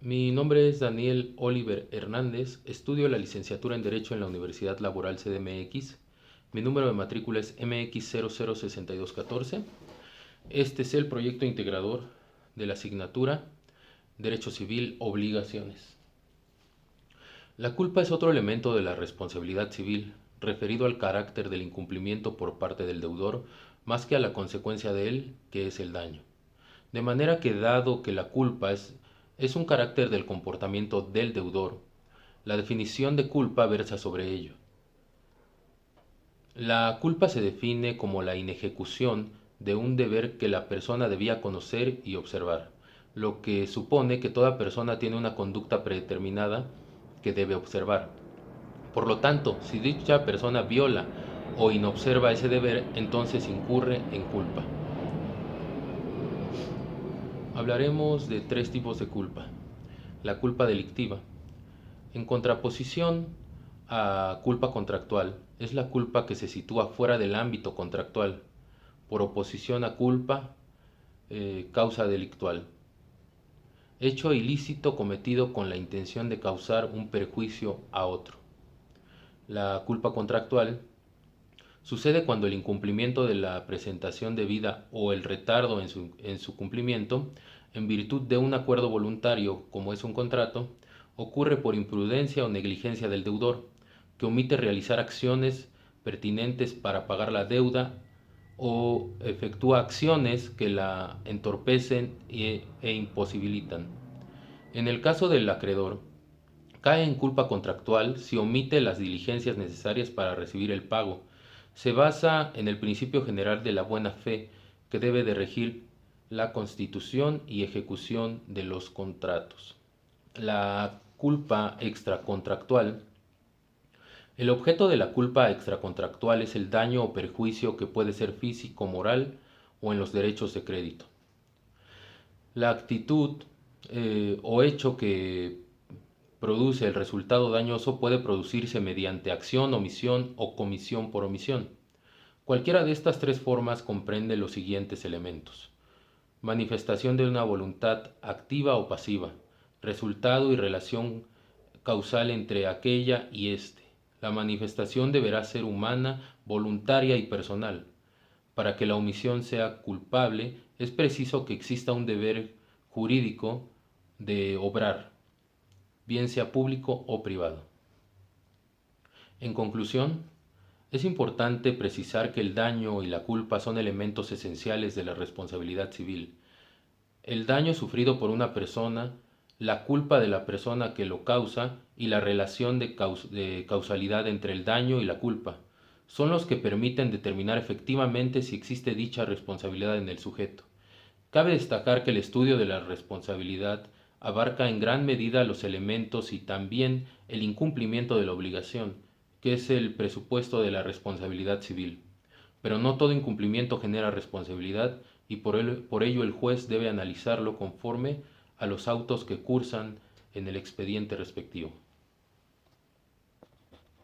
Mi nombre es Daniel Oliver Hernández, estudio la licenciatura en Derecho en la Universidad Laboral CDMX. Mi número de matrícula es MX006214. Este es el proyecto integrador de la asignatura Derecho Civil Obligaciones. La culpa es otro elemento de la responsabilidad civil, referido al carácter del incumplimiento por parte del deudor, más que a la consecuencia de él, que es el daño. De manera que dado que la culpa es un carácter del comportamiento del deudor, la definición de culpa versa sobre ello. La culpa se define como la inejecución de un deber que la persona debía conocer y observar, lo que supone que toda persona tiene una conducta predeterminada que debe observar. Por lo tanto, si dicha persona viola o inobserva ese deber, entonces incurre en culpa. Hablaremos de tres tipos de culpa. La culpa delictiva. En contraposición a culpa contractual, es la culpa que se sitúa fuera del ámbito contractual, por oposición a culpa, causa delictual. Hecho ilícito cometido con la intención de causar un perjuicio a otro. La culpa contractual sucede cuando el incumplimiento de la presentación debida o el retardo en su cumplimiento, en virtud de un acuerdo voluntario, como es un contrato, ocurre por imprudencia o negligencia del deudor, que omite realizar acciones pertinentes para pagar la deuda o efectúa acciones que la entorpecen e imposibilitan. En el caso del acreedor, cae en culpa contractual si omite las diligencias necesarias para recibir el pago. Se basa en el principio general de la buena fe que debe de regir la constitución y ejecución de los contratos. La culpa extracontractual. El objeto de la culpa extracontractual es el daño o perjuicio que puede ser físico, moral o en los derechos de crédito. La actitud o hecho que produce el resultado dañoso puede producirse mediante acción, omisión o comisión por omisión. Cualquiera de estas tres formas comprende los siguientes elementos: manifestación de una voluntad activa o pasiva, resultado y relación causal entre aquella y éste. La manifestación deberá ser humana, voluntaria y personal. Para que la omisión sea culpable, es preciso que exista un deber jurídico de obrar, bien sea público o privado. En conclusión, es importante precisar que el daño y la culpa son elementos esenciales de la responsabilidad civil. El daño sufrido por una persona, la culpa de la persona que lo causa y la relación de causalidad entre el daño y la culpa son los que permiten determinar efectivamente si existe dicha responsabilidad en el sujeto. Cabe destacar que el estudio de la responsabilidad abarca en gran medida los elementos y también el incumplimiento de la obligación, que es el presupuesto de la responsabilidad civil. Pero no todo incumplimiento genera responsabilidad y por ello el juez debe analizarlo conforme a los autos que cursan en el expediente respectivo.